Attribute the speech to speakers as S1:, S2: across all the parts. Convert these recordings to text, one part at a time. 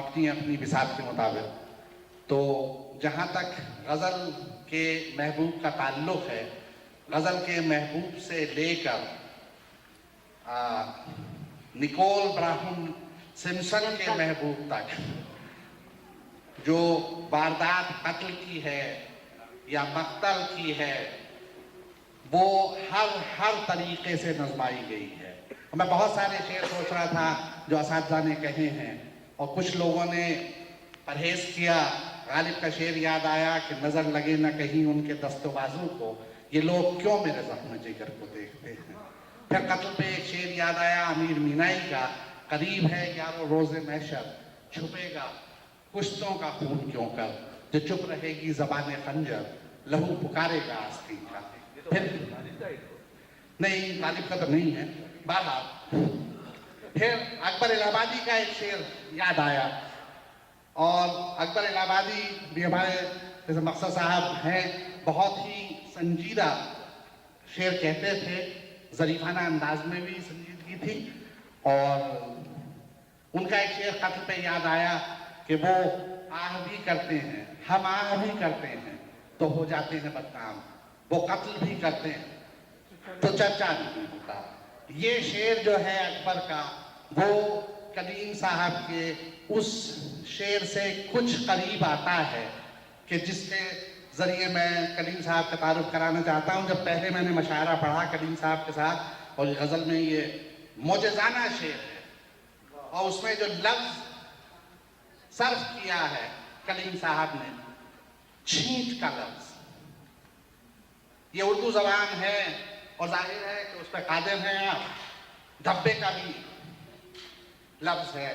S1: اپنی اپنی بساط کے مطابق. تو جہاں تک غزل کے محبوب کا تعلق ہے، غزل کے محبوب سے لے کر نکول براہم سمسن کے محبوب تک جو واردات قتل کی ہے یا مقتل کی ہے، وہ ہر طریقے سے نظمائی گئی ہے. میں بہت سارے شعر سوچ رہا تھا جو اساتذہ نے کہے ہیں، اور کچھ لوگوں نے پرہیز کیا. غالب کا شعر یاد آیا کہ نظر لگے نہ کہیں ان کے دست و بازو کو، یہ لوگ کیوں میرے زخم جگر کو دیکھتے ہیں. پھر قتل پہ ایک شعر یاد آیا امیر مینائی کا، قریب ہے یارو روز محشر، چھپے گا کشتوں کا خون کیوں کر، جو چپ رہے گی زبان خنجر، لہو پکارے گا آستین کا. پھر نہیں، غالب کا تو نہیں ہے. بہرحال پھر اکبر الہ آبادی کا ایک شعر یاد آیا، اور اکبر الہ آبادی بھی ہمارے جیسے مقصد صاحب ہیں، بہت ہی سنجیدہ شعر کہتے تھے، ظریفانہ انداز میں بھی سنجیدگی تھی. اور ان کا ایک شعر قتل پہ یاد آیا کہ وہ آہ بھی کرتے ہیں، ہم آہ بھی کرتے ہیں تو ہو جاتے ہیں بدنام، وہ قتل بھی کرتے ہیں تو چرچا نہیں ہوتا. یہ شعر جو ہے اکبر کا، وہ کلیم صاحب کے اس شعر سے کچھ قریب آتا ہے کہ جس کے ذریعے میں کلیم صاحب کا تعارف کرانا چاہتا ہوں. جب پہلے میں نے مشاعرہ پڑھا کلیم صاحب کے ساتھ، اور غزل میں یہ معجزانہ شعر ہے، اور اس میں جو لفظ صرف کیا ہے کلیم صاحب نے، چھینٹ کا لفظ، یہ اردو زبان ہے اور ظاہر ہے کہ اس پہ قادر ہیں آپ. دھبے کا بھی لفظ ہے،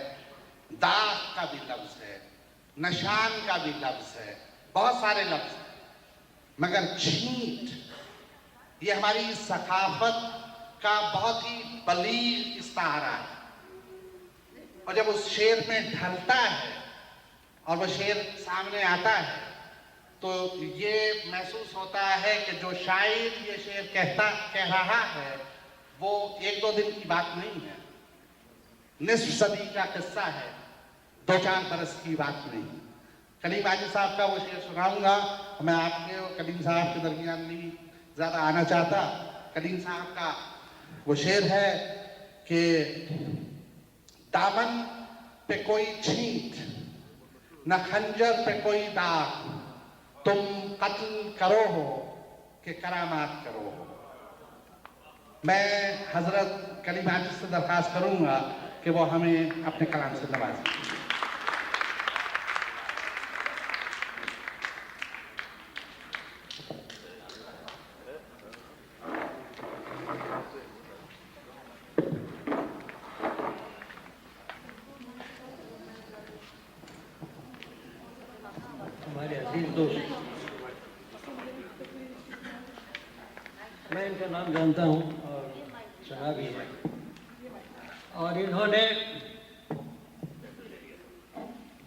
S1: داغ کا بھی لفظ ہے، نشان کا بھی لفظ ہے، بہت سارے لفظ ہیں، مگر چھینٹ یہ ہماری ثقافت کا بہت ہی بلیغ استعارہ ہے. اور جب اس شعر میں ڈھلتا ہے اور وہ شعر سامنے آتا ہے تو یہ محسوس ہوتا ہے کہ جو شاعر یہ شعر کہہ رہا ہے وہ ایک دو دن کی بات نہیں ہے، نصف صدی کا قصہ ہے، دو چار برس کی بات نہیں. کلیم عاجز صاحب کا وہ شعر سناؤں گا. میں آپ کے اور کلیم صاحب کے درمیان نہیں زیادہ آنا چاہتا. کلیم صاحب کا وہ شعر ہے کہ دامن پہ کوئی چھینٹ، نہ خنجر پہ کوئی داغ، تم قتل کرو ہو کہ کرامات کرو ہو. میں حضرت کلیم عاجز سے درخواست کروں گا کہ وہ ہمیں اپنے کلام سے نوازیں.
S2: ہمارے عزیز دوست، میں ان کا نام جانتا ہوں اور سنا بھی ہے، اور انہوں نے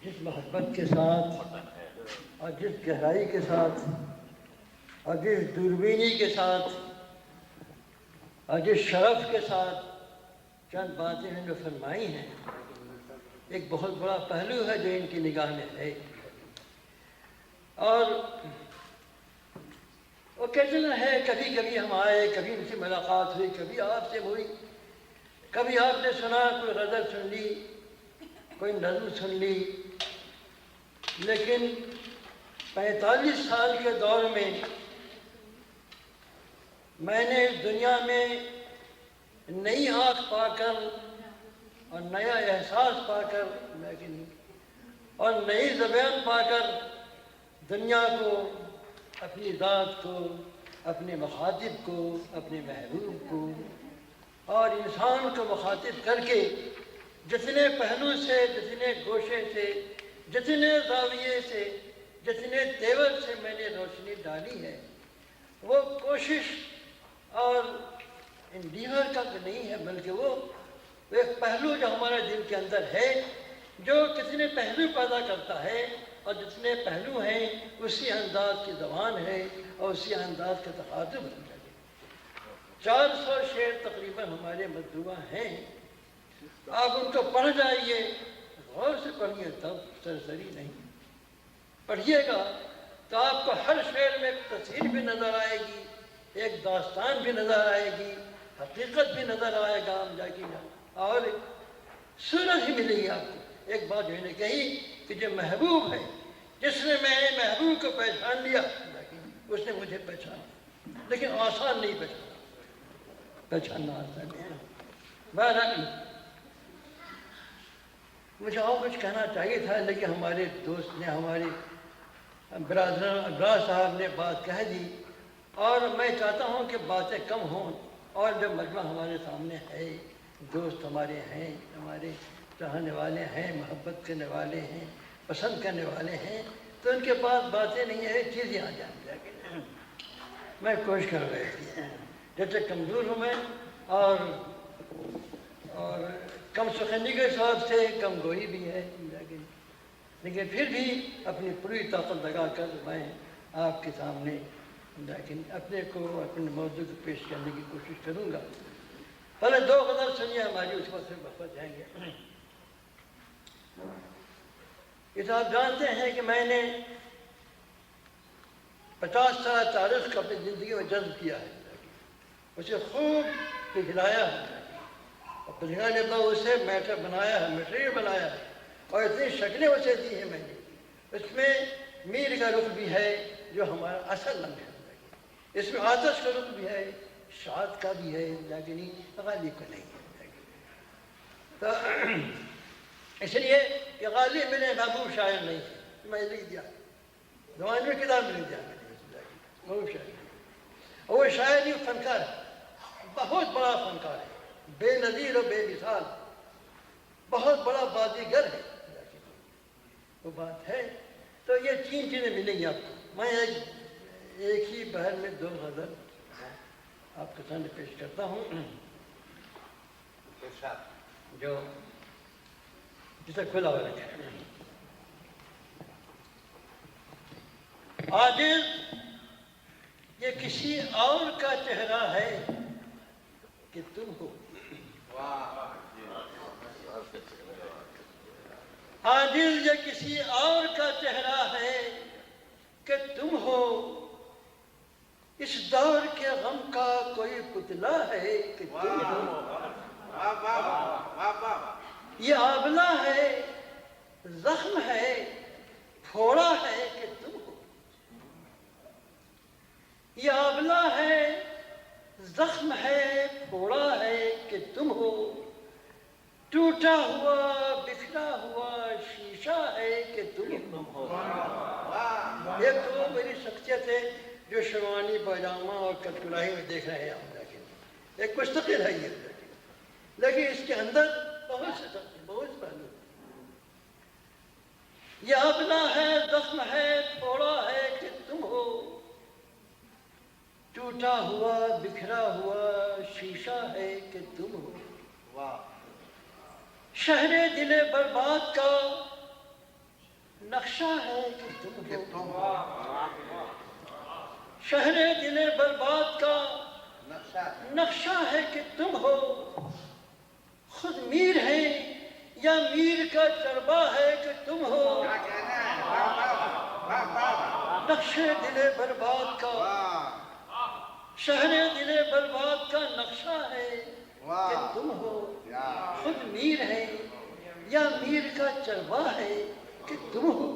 S2: جس محبت کے ساتھ اور جس گہرائی کے ساتھ اور جس دوربینی کے ساتھ اور جس شرف کے ساتھ چند باتیں انہوں نے فرمائی ہیں، ایک بہت بڑا پہلو ہے جو ان کی نگاہ میں ہے. اور وہ کہتے ہے کبھی کبھی ہم آئے، کبھی ان سے ملاقات ہوئی، کبھی آپ سے ہوئی، کبھی آپ نے سنا کوئی غزل سن لی، کوئی نظم سن لی، لیکن 45 سال کے دور میں نے اس دنیا میں نئی آنکھ پا کر اور نیا احساس پا کر اور نئی زبان پا کر دنیا کو، اپنی ذات کو، اپنے مخاطب کو، اپنے محبوب کو اور انسان کو مخاطب کر کے جتنے پہلو سے، جتنے گوشے سے، جتنے زاویے سے، جتنے تیور سے میں نے روشنی ڈالی ہے، وہ کوشش اور انڈیور کا تو نہیں ہے، بلکہ وہ ایک پہلو جو ہمارے دل کے اندر ہے، جو کتنے پہلو پیدا کرتا ہے، اور جتنے پہلو ہیں اسی انداز کی زبان ہے اور اسی انداز کا تخاطب ہے. 400 شعر تقریباً ہمارے مطبوعہ ہیں. آپ ان کو پڑھ جائیے، غور سے پڑھیے تب سرسری نہیں پڑھیے گا تو آپ کو ہر شعر میں ایک تصویر بھی نظر آئے گی، ایک داستان بھی نظر آئے گی، حقیقت بھی نظر آئے گا ہم جا کے اور صورت ہی ملے گی آپ کو۔ ایک بات جو نے کہی کہ جو محبوب ہے، جس نے میں نے محبوب کو پہچان لیا اس نے مجھے پہچانا، لیکن آسان نہیں پہچاننا آسان نہیں ہے۔ بہرحال مجھے اور کچھ کہنا چاہیے تھا، لیکن ہمارے دوست نے، ہمارے برادر صاحب نے بات کہہ دی، اور میں چاہتا ہوں کہ باتیں کم ہوں، اور جو مجمع ہمارے سامنے ہے، دوست ہمارے ہیں، ہمارے چاہنے والے ہیں، محبت کرنے والے ہیں، پسند کرنے والے ہیں، تو ان کے پاس باتیں نہیں ہیں، چیزیں آ جائیں جا کے۔ میں کوشش کر رہی تھی، جیسے کمزور ہوں میں، اور کم سخنی کے حساب سے کم گوئی بھی ہے، لیکن پھر بھی اپنی پوری طاقت لگا کر میں آپ کے سامنے لیکن اپنے کو، اپنے موضوع کو پیش کرنے کی کوشش کروں گا۔ پہلے دو غزل سنیے ہماری، اس وقت سے واپس جائیں گے۔ یہ آپ جانتے ہیں کہ میں نے 50 سال تاریخ کو اپنی زندگی میں جذب کیا ہے، اسے خوب پگھلایا ہے، اور پگھلانے کے بعد اسے میٹر بنایا ہے، میٹیریل بنایا ہے، اور اتنی شکلیں اسے دی ہیں میں نے۔ اس میں میر کا رخ بھی ہے جو ہمارا اصل لمحہ ہے، اس میں آتش کا رخ بھی ہے، شاد کا بھی ہے، لیکن غالب کا نہیں ہے۔ تو اس لیے کہ غالب میرے محبوب شاعر نہیں ہے، میں لکھ دیا زبان میں کتاب میں لکھ دیا میں نے، محبوب شاعر نہیں، اور وہ شاعر ہی فنکار ہے، بہت بڑا فنکار ہے، بے نظیر و بے مثال، بہت بڑا بازیگر ہے، وہ بات ہے۔ تو یہ تین چیزیں ملیں گی آپ کو۔ میں ایک ہی بہر میں دو غزل آپ کے سامنے پیش کرتا ہوں، جو جسے کھلا ہوا رکھا ہے۔ عاجز یہ کسی اور کا چہرہ ہے کہ تم ہو، عاجز یہ کسی اور کا چہرہ ہے کہ تم ہو، اس دور کے غم کا کوئی پتلا ہے کہ تم ہو، یہ آبلہ ہے، زخم ہے، پھوڑا ہے کہ تم ہو، یہ آبلہ ہے، زخم ہے، پھوڑا ہے کہ تم ہو، ٹوٹا ہوا بکھرا ہوا شیشہ ہے کہ تم ہو۔ ایک تو میری شخصیت ہے جو شیروانی پاجامہ اور کٹکلائی میں دیکھ رہے ہیں ہم، لیکن ایک مستقل ہے یہ، لیکن اس کے اندر بہت سے بہت پہلو، یہ آبلہ ہے، زخم ہے، پھوڑا ہے کہ تم ہو، ٹوٹا ہوا بکھرا ہوا شیشہ ہے کہ تم ہو، شہر دل برباد کا نقشہ ہے کہ تم ہو، شہر دل برباد کا نقشہ ہے کہ تم ہو، خود میر ہے یا میر کا چربا ہے کہ تم ہو، نقش دل برباد کا، شہر دل برباد کا نقشہ ہے کہ تم ہو، خود میر ہے یا میر کا چربا ہے کہ تم ہو،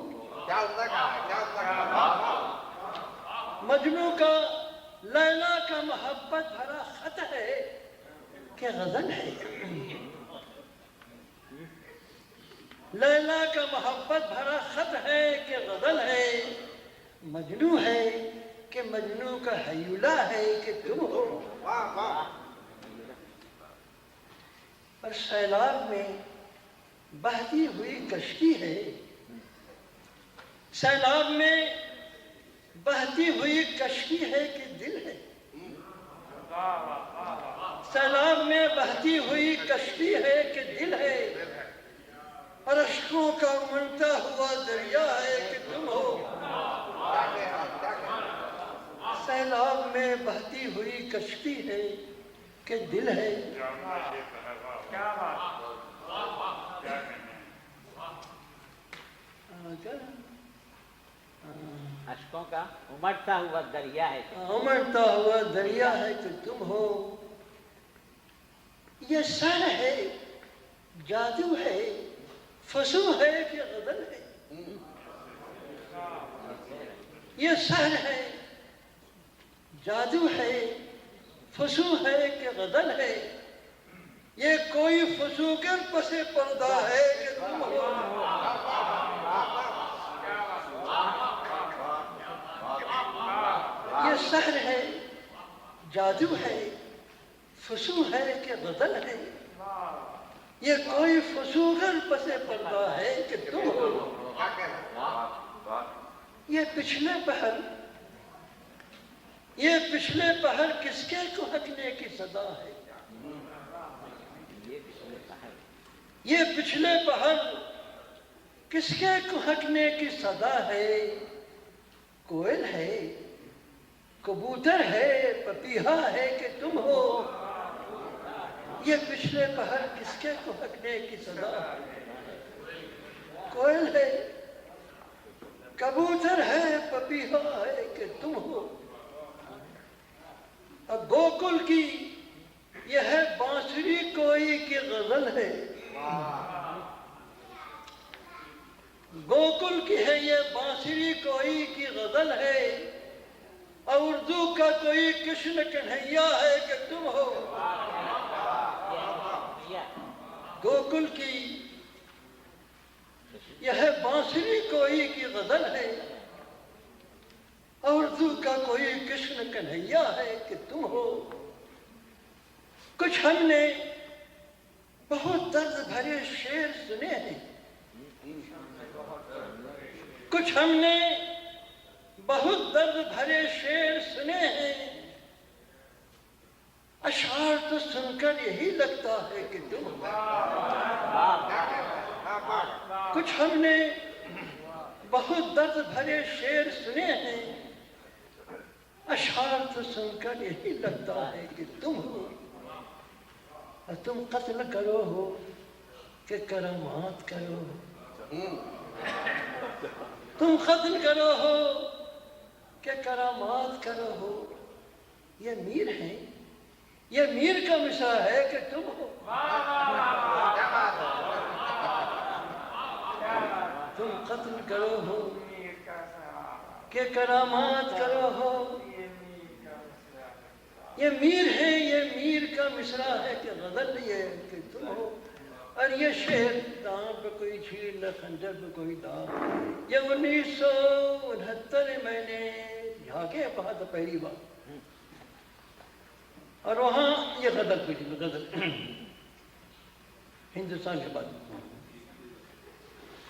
S2: مجنوں کا لیلا کا محبت بھرا خط ہے کہ غزل ہے، لیلا کا محبت بھرا خط ہے کہ غزل ہے، مجنوں ہے کہ مجنوں کا ہیولہ ہے کہ تم ہو، اور سیلاب میں بہتی ہوئی کشتی ہے، سیلاب میں بہتی ہوئی کشتی ہے کہ دل ہے، سیلاب میں بہتی ہوئی کشتی ہے کہ دل ہے، اور اشکوں کا امنتا ہوا دریا ہے کہ تم ہو، سیلاب میں بہتی ہوئی کشتی ہے کہ دل ہے، کر
S3: اشکوں کا امڑتا ہوا دریا ہے
S2: امڑتا ہوا دریا ہے کہ تم ہو. یہ سر ہے جادو ہے فسو ہے کہ غزل ہے. یہ سحر ہے جادو ہے فسو ہے کہ غزل ہے. یہ کوئی فسوگر پس پردہ ہے کہ تم ہو. یہ سحر ہے جادو ہے فسو ہے کہ غزل ہے. یہ کوئی فسوگر پس پردہ ہے کہ تم ہو. یہ پچھلے پہر کس کے کہکنے کی صدا ہے. یہ پچھلے پہر کس کے کہکنے کی صدا ہے. کوئل ہے کبوتر ہے پپیہا ہے کہ تم ہو. یہ پچھلے پہر کس کے کہکنے کی صدا ہے. کوئل ہے کبوتر ہے پپیہا ہے کہ تم ہو. اب گوکل کی یہ ہے بانسری کوئی کی غزل ہے. گوکل کی ہے یہ بانسری کوئی کی غزل ہے. اور اردو کا کوئی کشن کنہیا ہے کہ تم ہو. گوکل کی یہ ہے بانسری کوئی کی غزل ہے. اور اردو کا کوئی کشن کنہیا ہے کہ تم ہو. کچھ ہم نے بہت درد بھرے شعر سنے ہیں. کچھ ہم نے بہت درد بھرے شعر سنے ہیں. اشعار تو سن کر یہی لگتا ہے کہ تم ہو. کچھ ہم نے بہت درد بھرے شعر سنے ہیں. اشعار تو سن کر یہی لگتا ہے کہ تم ہو. اور تم قتل کرو ہو کہ کرامات کرو ہو. تم قتل کرو ہو کہ کرامات کرو ہو. یہ میر ہیں یہ میر کا مصرع ہے کہ تم ہو. تم قتل کرو ہو کہ کرامات کرو ہو. یہ میر ہے یہ میر کا مصرع ہے کہ غزل یہ ہے کہ تم ہو. اور یہ شعر داں پہ کوئی چھیر نہ خنجر پہ کوئی داغ. یہ 1969 میں نے جھانکے پڑھا تھا پہلی بار. اور وہاں یہ غزل پڑھی غزل ہندوستان کے بعد.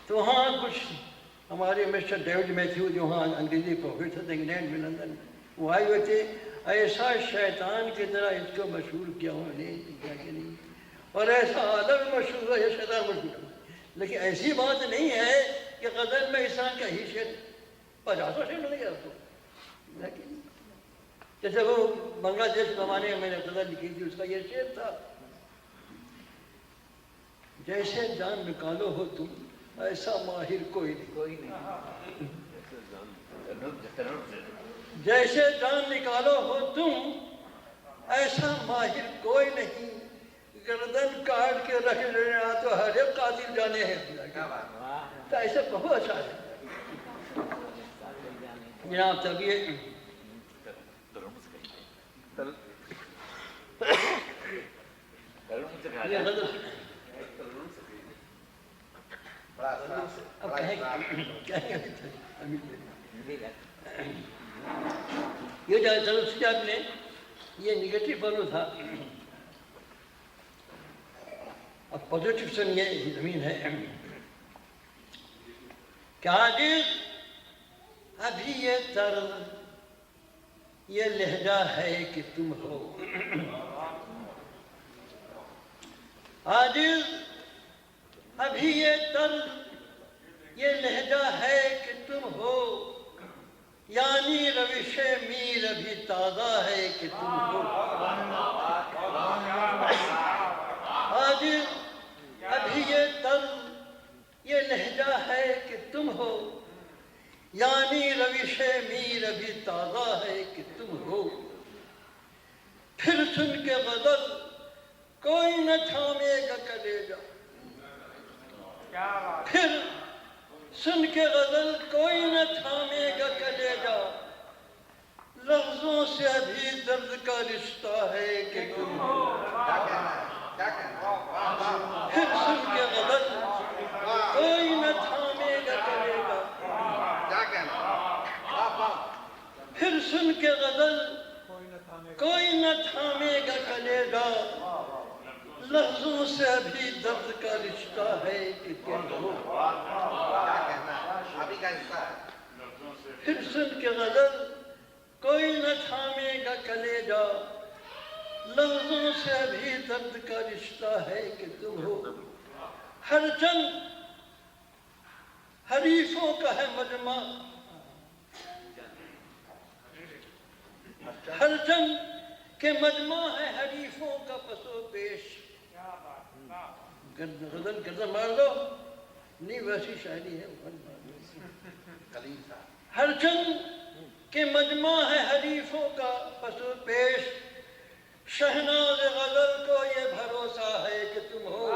S2: تو وہاں کچھ ہمارے مسٹر ڈیوڈ میتھیو جو وہاں انگریزی پروفیسر تھے انگلینڈ میں لندن وہ آئے ہوئے تھے. ایسا شیطان کی طرح اس کو مشہور کیا انہوں نے کیا کہ نہیں. اور ایسا عالم مشہور ہے یہ شیطان مشہور ہے. لیکن ایسی بات نہیں ہے کہ غزل میں اس طرح کا ہی شعر 50 شعر مل گیا اس کو. لیکن جیسے وہ بنگلہ دیش زمانے میں میں نے غزل لکھی تھی اس کا یہ شعر تھا. جیسے جان نکالو ہو تم ایسا ماہر کوئی نہیں. جیسے جان نکالو ہو تم ایسا ماہر کوئی نہیں. گردن کاٹ کے رکھ لینا تو ہر ایک قاتل جانے ہیں. تو ایسا کہو اچھا ہے جناب. تب یہ اب یہ جو تلفظ نے یہ نگیٹو پہلو تھا. اب پازیٹو سنیے. یہ زمین ہے کہ عاجز ابھی یہ طرز یہ لہجہ ہے کہ تم ہو. عاجز ابھی یہ طرز یہ لہجہ ہے کہ تم ہو. یعنی روش میر ابھی تازہ ہے کہ تم ہو. عاجز ابھی یہ طرز یہ لہجہ ہے کہ تم ہو. یعنی روش میر ابھی تازہ ہے کہ تم ہو. پھر سن کے غزل کوئی نہ تھامے گا کلیجہ. پھر سن کے غزل کوئی نہ تھامے گا کلیجہ. لفظوں سے ابھی درد کا رشتہ ہے کہ تم ہو. پھر سن کے غزل کوئی نہ تھامے گا کلیجہ. پھر سن کے غزل کوئی نہ تھامے گا کلیجہ. لفظوں سے ابھی درد کا رشتہ ہے کہ تم ہو. پھر سن کے غزل کوئی نہ تھامے گا کلیجہ. لفظوں سے ابھی درد کا رشتہ ہے کہ تم ہو. ہر چند حریفوں کا ہے مجمع. ہر چند کے مجمع ہے حریفوں کا پس و پیش. غزل گردن مار دو نہیں ویسی شاعری ہے. ہر چند کے مجمع ہے حریفوں کا پس و پیش. شہناز غزل کو یہ بھروسہ ہے کہ تم ہو.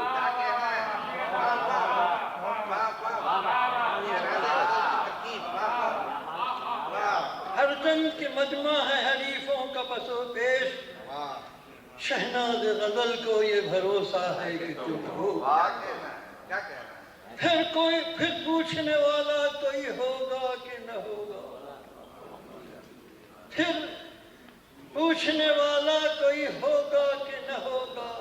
S2: ہر چند کے مجمع ہے حریفوں کا پس و پیش. شہناز غزل کو یہ بھروسہ ہے کہ تم ہو. پھر پوچھنے والا کوئی ہوگا کہ نہ ہوگا. پھر پوچھنے والا کوئی ہوگا کہ نہ ہوگا.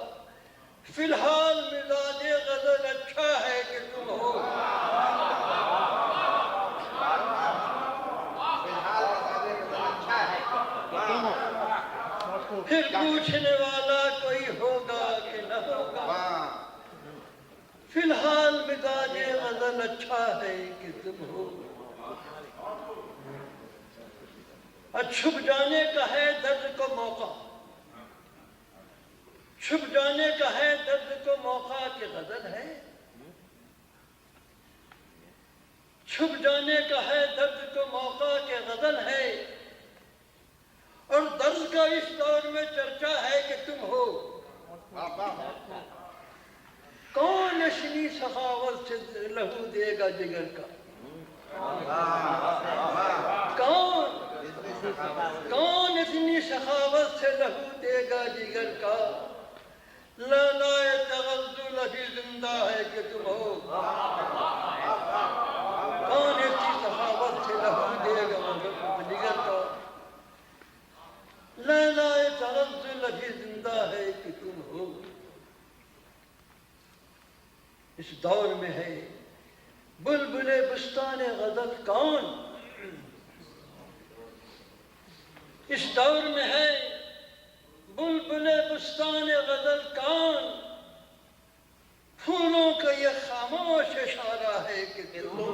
S2: فی الحال مزاج غزل اچھا ہے کہ تم ہو. پھر پوچھنے والا کوئی ہوگا کہ نہ ہوگا. فی الحال مزاج غزل اچھا ہے کہ تم ہو. چھپ جانے کا ہے درد کو موقع. چھپ جانے کا ہے درد کو موقع کہ غزل ہے. چھپ جانے کا ہے درد کو موقع کہ غزل ہے. اور درد کا اس دور میں چرچا ہے کہ تم ہو. کون اشنی سخاوت سے لہو دے گا جگر کا. کون اتنی سخاوت سے لہو دے گا جگر کا. لالائے تغزل ابھی زندہ ہے کہ تم ہو. کون اتنی سخاوت سے لہو دے گا جگر کا. لالائے تغزل ابھی زندہ ہے کہ تم ہو. اس دور میں ہے بلبل بستان غزل کون. اس دور میں ہے بلبل بستان غزل کون. پھولوں کا یہ خاموش اشارہ ہے کہ تم ہو.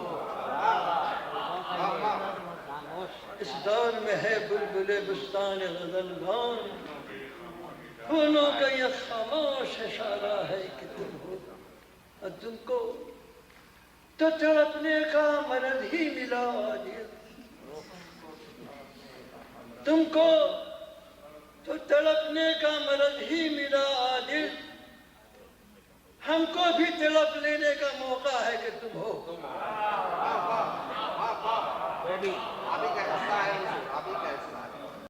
S2: اس دور میں ہے بلبل بستان غزل کون. پھولوں کا یہ خاموش اشارہ ہے کہ تم ہو. اور تم کو تو تڑپنے کا مرض ہی ملا آج. تم کو تو تڑپنے کا مرض ہی ملا آج. ہم کو بھی تڑپ لینے کا موقع ہے کہ تم ہو.